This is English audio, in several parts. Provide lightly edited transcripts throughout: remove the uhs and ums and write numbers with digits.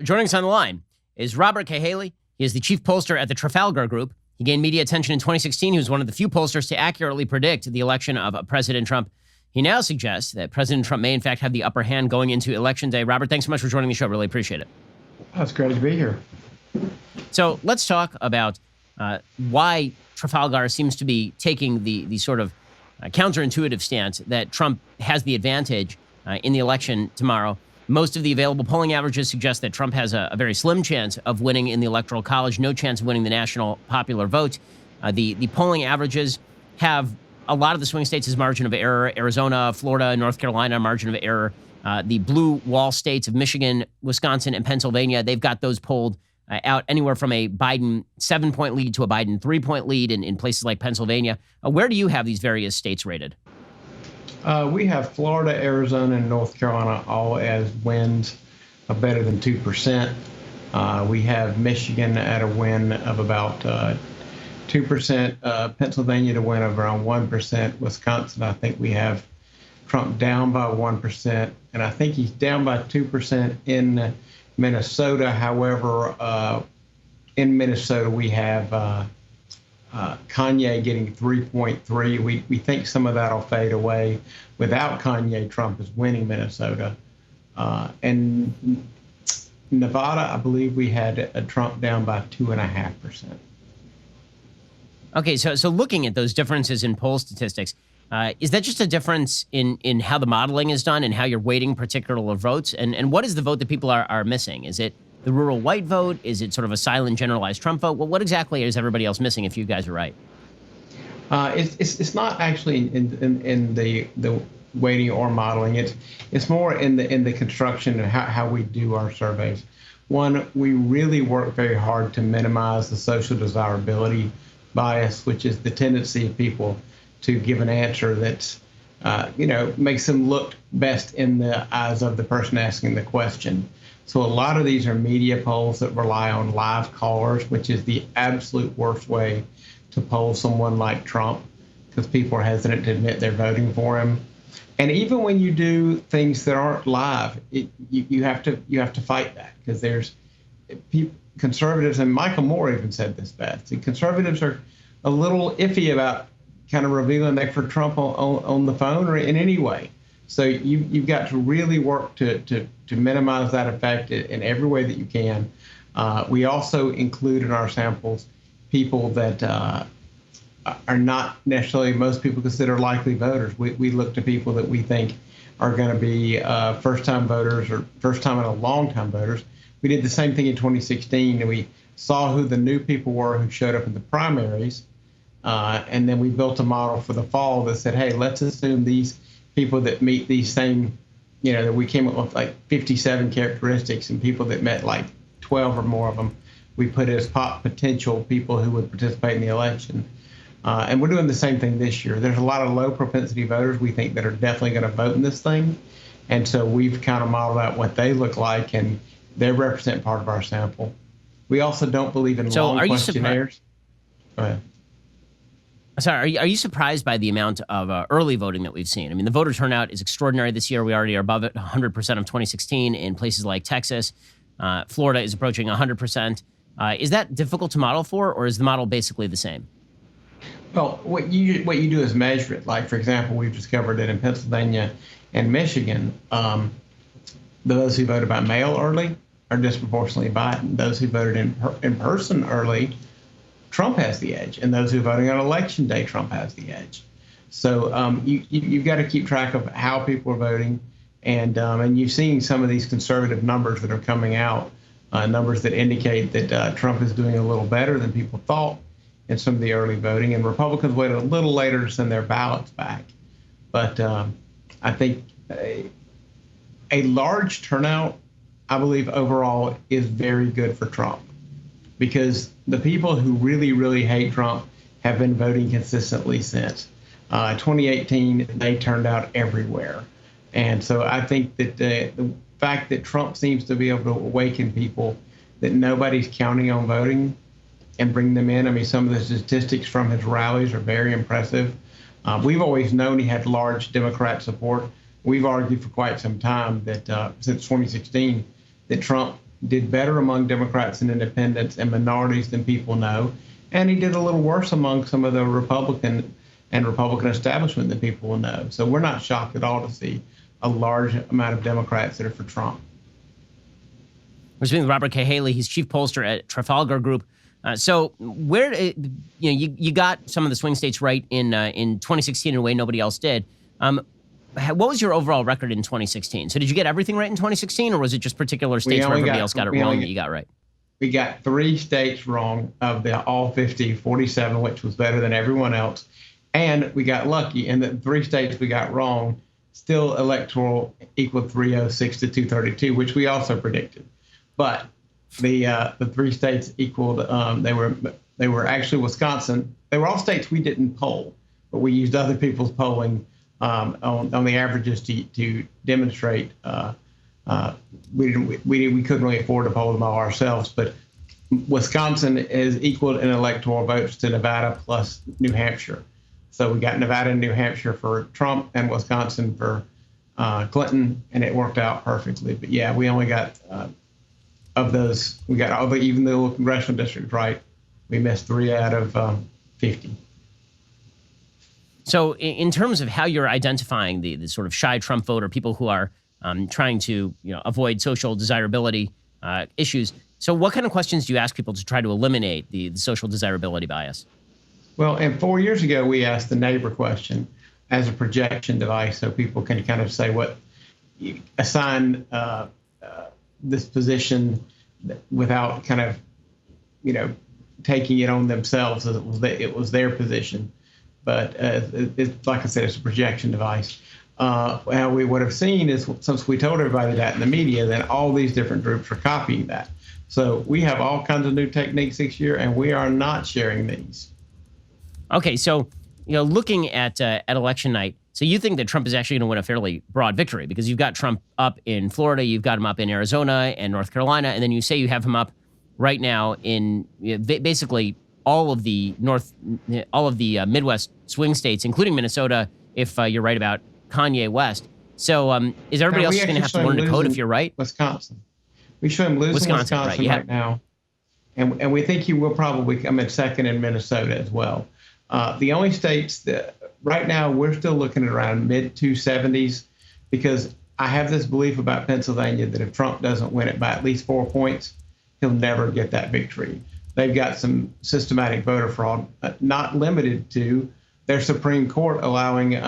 Joining us on the line is Robert Cahaly. He is the chief pollster at the Trafalgar Group. He gained media attention in 2016. He was one of the few pollsters to accurately predict the election of President Trump. He now suggests that President Trump may, in fact, have the upper hand going into Election Day. Robert, thanks so much for joining the show. Really appreciate it. It's great to be here. So let's talk about why Trafalgar seems to be taking the sort of counterintuitive stance that Trump has the advantage in the election tomorrow. Most of the available polling averages suggest that Trump has a very slim chance of winning in the Electoral College, no chance of winning the national popular vote. The polling averages have a lot of the swing states as margin of error. Arizona, Florida, North Carolina, margin of error. The blue wall states of Michigan, Wisconsin, and Pennsylvania, they've got those polled out anywhere from a Biden 7-point lead to a Biden 3-point lead in places like Pennsylvania. Where do you have these various states rated? We have Florida, Arizona, and North Carolina all as wins of better than 2%. We have Michigan at a win of about 2%, Pennsylvania to win of around 1%, Wisconsin, I think we have Trump down by 1%, and I think he's down by 2% in Minnesota. However, in Minnesota, we have Kanye getting 3.3. We think some of that will fade away. Without Kanye, Trump is winning Minnesota. And Nevada, I believe we had a Trump down by 2.5%. Okay, so looking at those differences in poll statistics, is that just a difference in how the modeling is done and how you're weighting particular votes? And what is the vote that people are missing? Is it the rural white vote? Is it sort of a silent generalized Trump vote? Well, what exactly is everybody else missing if you guys are right? It's not actually in the weighting or modeling. It's more in the construction and how we do our surveys. One, we really work very hard to minimize the social desirability bias, which is the tendency of people to give an answer that's makes them look best in the eyes of the person asking the question. So a lot of these are media polls that rely on live callers, which is the absolute worst way to poll someone like Trump, because people are hesitant to admit they're voting for him. And even when you do things that aren't live, you have to fight that, because there's conservatives, and Michael Moore even said this best. The conservatives are a little iffy about kind of revealing they're for Trump on the phone or in any way. So you've got to really work to minimize that effect in every way that you can. We also include in our samples people that are not necessarily most people consider likely voters. We look to people that we think are going to be first-time voters or first-time and a long-time voters. We did the same thing in 2016, and we saw who the new people were who showed up in the primaries, and then we built a model for the fall that said, hey, let's assume these people that meet these same, that we came up with like 57 characteristics, and people that met like 12 or more of them, we put as potential people who would participate in the election. And we're doing the same thing this year. There's a lot of low propensity voters we think that are definitely going to vote in this thing. And so we've kind of modeled out what they look like, and they represent part of our sample. We also don't believe in long questionnaires. Go ahead. Sorry, are you surprised by the amount of early voting that we've seen? I mean, the voter turnout is extraordinary this year. We already are above it, 100% of 2016 in places like Texas. Florida is approaching 100%. Is that difficult to model for, or is the model basically the same? Well, what you do is measure it. Like, for example, we've discovered that in Pennsylvania and Michigan, those who voted by mail early are disproportionately Biden. Those who voted in person early, Trump has the edge, and those who are voting on election day, Trump has the edge. So you've got to keep track of how people are voting, and you've seen some of these conservative numbers that are coming out, numbers that indicate that Trump is doing a little better than people thought in some of the early voting, and Republicans waited a little later to send their ballots back. But I think a large turnout, I believe overall, is very good for Trump, because the people who really, really hate Trump have been voting consistently since 2018. They turned out everywhere. And so I think that the fact that Trump seems to be able to awaken people that nobody's counting on voting and bring them in. I mean, some of the statistics from his rallies are very impressive. We've always known he had large Democrat support. We've argued for quite some time that since 2016, that Trump did better among Democrats and independents and minorities than people know. And he did a little worse among some of the Republican establishment than people will know. So we're not shocked at all to see a large amount of Democrats that are for Trump. We're speaking with Robert Cahaly. He's chief pollster at Trafalgar Group. So where, you got some of the swing states right in 2016 in a way nobody else did. What was your overall record in 2016? So did you get everything right in 2016, or was it just particular states where everybody else got it wrong that you got right? We got 3 states wrong of the all 50, 47, which was better than everyone else. And we got lucky in the 3 states we got wrong, still electoral equaled 306 to 232, which we also predicted. But the 3 states equaled, they were actually Wisconsin. They were all states we didn't poll, but we used other people's polling on the averages to demonstrate we couldn't really afford to poll them all ourselves, but Wisconsin is equal in electoral votes to Nevada plus New Hampshire. So we got Nevada and New Hampshire for Trump and Wisconsin for Clinton, and it worked out perfectly. But yeah, we only got of those, we got all the even the congressional districts right. We missed 3 out of 50. So in terms of how you're identifying the sort of shy Trump voter, people who are trying to avoid social desirability issues, so what kind of questions do you ask people to try to eliminate the social desirability bias? Well, and 4 years ago, we asked the neighbor question as a projection device so people can kind of say assign this position without kind of, taking it on themselves as it was their position. But it's, like I said, it's a projection device. How we would have seen is, since we told everybody that in the media, then all these different groups are copying that. So we have all kinds of new techniques this year, and we are not sharing these. Okay, so looking at election night, so you think that Trump is actually going to win a fairly broad victory because you've got Trump up in Florida, you've got him up in Arizona and North Carolina, and then you say you have him up right now in basically all of the Midwest swing states, including Minnesota, if you're right about Kanye West. So is everybody else going to have to learn to code if you're right? Wisconsin. We show him losing Wisconsin right now. And we think he will probably come in second in Minnesota as well. The only states that right now we're still looking at around mid-270s, because I have this belief about Pennsylvania that if Trump doesn't win it by at least 4 points, he'll never get that victory. They've got some systematic voter fraud, not limited to their Supreme Court allowing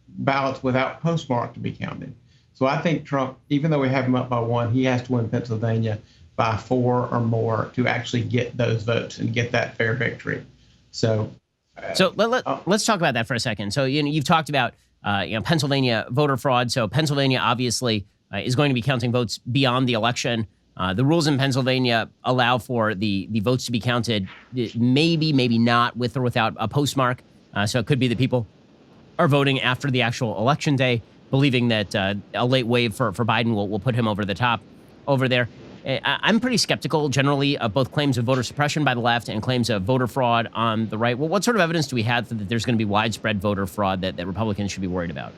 ballots without postmark to be counted. So I think Trump, even though we have him up by 1, he has to win Pennsylvania by 4 or more to actually get those votes and get that fair victory. So let's talk about that for a second. So you've talked about Pennsylvania voter fraud. So Pennsylvania obviously is going to be counting votes beyond the election. The rules in Pennsylvania allow for the votes to be counted, maybe not with or without a postmark. So it could be that people are voting after the actual election day, believing that a late wave for Biden will put him over the top over there. I'm pretty skeptical generally of both claims of voter suppression by the left and claims of voter fraud on the right. Well, what sort of evidence do we have that there's going to be widespread voter fraud that Republicans should be worried about?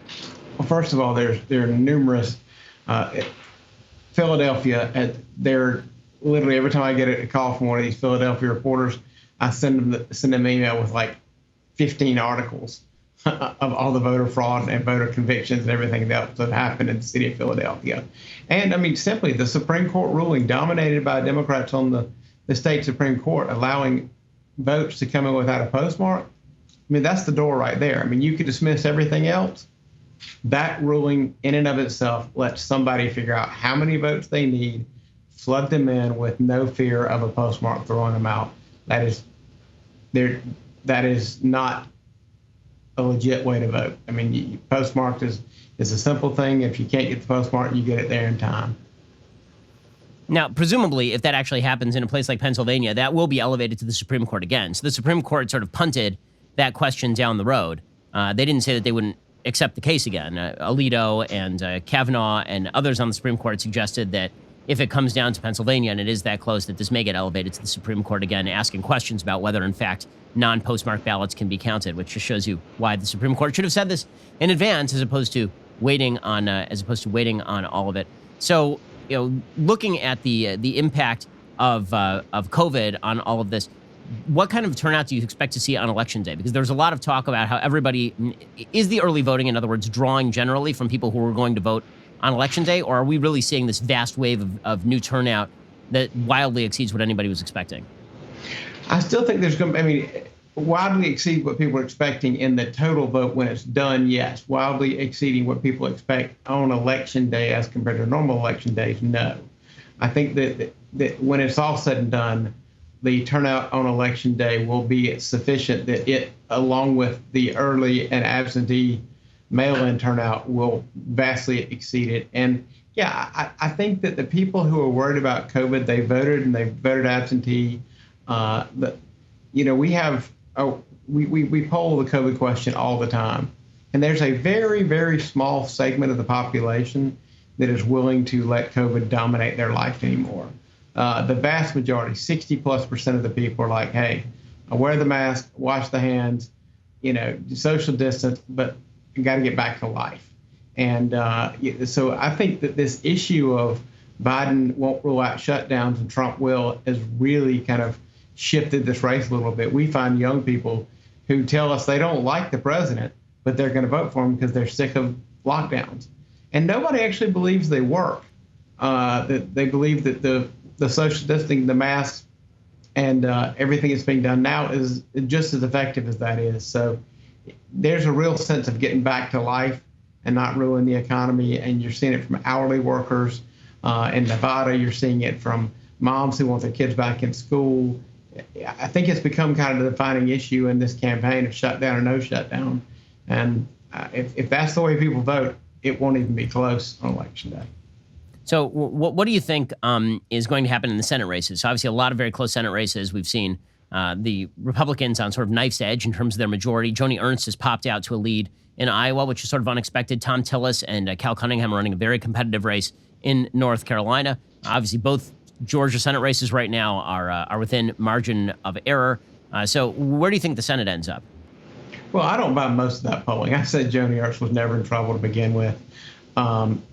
Well, first of all, there are numerous. Philadelphia, they're literally every time I get a call from one of these Philadelphia reporters, I send them an email with like 15 articles of all the voter fraud and voter convictions and everything else that happened in the city of Philadelphia. And I mean, simply the Supreme Court ruling dominated by Democrats on the state Supreme Court, allowing votes to come in without a postmark. I mean, that's the door right there. I mean, you could dismiss everything else. That ruling in and of itself lets somebody figure out how many votes they need, flood them in with no fear of a postmark throwing them out. That is not a legit way to vote. I mean, postmarked is a simple thing. If you can't get the postmark, you get it there in time. Now, presumably, if that actually happens in a place like Pennsylvania, that will be elevated to the Supreme Court again. So the Supreme Court sort of punted that question down the road. They didn't say that they wouldn't accept the case again. Alito and Kavanaugh and others on the Supreme Court suggested that if it comes down to Pennsylvania and it is that close, that this may get elevated to the Supreme Court again, asking questions about whether, in fact, non-postmark ballots can be counted, which just shows you why the Supreme Court should have said this in advance, as opposed to waiting on all of it. So looking at the impact of COVID on all of this, what kind of turnout do you expect to see on Election Day? Because there's a lot of talk about how everybody is the early voting, in other words, drawing generally from people who are going to vote on Election Day, or are we really seeing this vast wave of new turnout that wildly exceeds what anybody was expecting? I still think there's going to be, wildly exceed what people are expecting in the total vote when it's done, yes. Wildly exceeding what people expect on Election Day as compared to normal election days, no. I think that when it's all said and done, the turnout on Election Day will be sufficient that it, along with the early and absentee mail-in turnout, will vastly exceed it. And yeah, I think that the people who are worried about COVID, they voted and they voted absentee. We have we poll the COVID question all the time, and there's a very, very small segment of the population that is willing to let COVID dominate their life anymore. The vast majority, 60+% of the people are like, hey, I wear the mask, wash the hands, social distance, but you got to get back to life. And so I think that this issue of Biden won't rule out shutdowns and Trump will has really kind of shifted this race a little bit. We find young people who tell us they don't like the president, but they're going to vote for him because they're sick of lockdowns. And nobody actually believes they work. That they believe that the social distancing, the masks, and everything that's being done now is just as effective as that is. So there's a real sense of getting back to life and not ruin the economy. And you're seeing it from hourly workers in Nevada. You're seeing it from moms who want their kids back in school. I think it's become kind of the defining issue in this campaign of shutdown or no shutdown. And if that's the way people vote, it won't even be close on Election Day. So what do you think is going to happen in the Senate races? So obviously a lot of very close Senate races. We've seen the Republicans on sort of knife's edge in terms of their majority. Joni Ernst has popped out to a lead in Iowa, which is sort of unexpected. Tom Tillis and Cal Cunningham are running a very competitive race in North Carolina. Obviously, both Georgia Senate races right now are within margin of error. So where do you think the Senate ends up? Well, I don't buy most of that polling. I said Joni Ernst was never in trouble to begin with.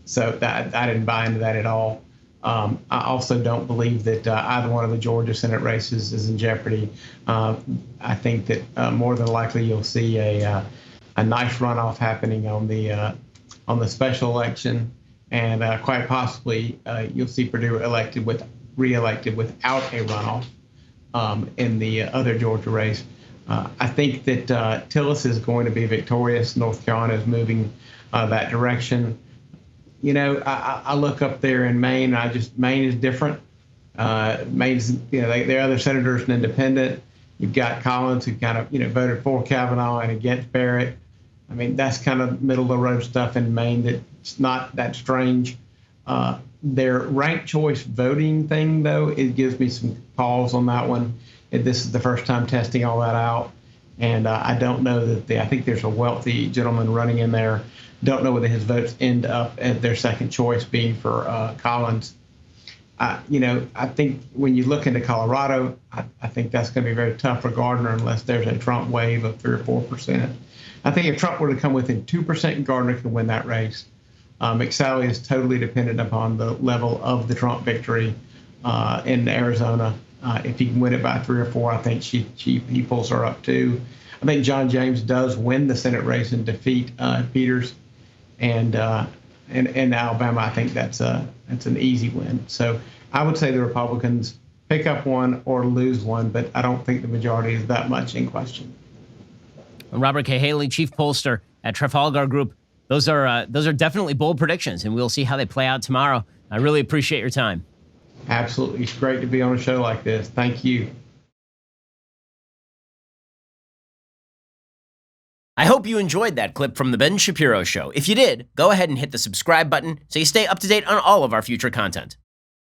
So that I didn't buy into that at all. I also don't believe that either one of the Georgia Senate races is in jeopardy. I think that more than likely you'll see a nice runoff happening on the special election, and quite possibly you'll see Perdue reelected without a runoff in the other Georgia race. I think that Tillis is going to be victorious. North Carolina is moving that direction. I look up there in Maine. Maine is different. Maine's, there are other senators and independent. You've got Collins, who kind of, voted for Kavanaugh and against Barrett. I mean, that's kind of middle of the road stuff in Maine that's not that strange. Their ranked choice voting thing, though, it gives me some pause on that one. This is the first time testing all that out. And I don't know that I think there's a wealthy gentleman running in there. Don't know whether his votes end up at their second choice being for Collins. I think when you look into Colorado, I think that's going to be very tough for Gardner unless there's a Trump wave of 3 or 4%. I think if Trump were to come within 2%, Gardner could win that race. McSally is totally dependent upon the level of the Trump victory in Arizona. If he can win it by 3 or 4, I think he pulls her up too. I think John James does win the Senate race and defeat Peters, and in Alabama, I think that's an easy win. So I would say the Republicans pick up one or lose one, but I don't think the majority is that much in question. Robert Cahaly, chief pollster at Trafalgar Group. Those are definitely bold predictions, and we'll see how they play out tomorrow. I really appreciate your time. Absolutely. It's great to be on a show like this. Thank you. I hope you enjoyed that clip from The Ben Shapiro Show. If you did, go ahead and hit the subscribe button so you stay up to date on all of our future content.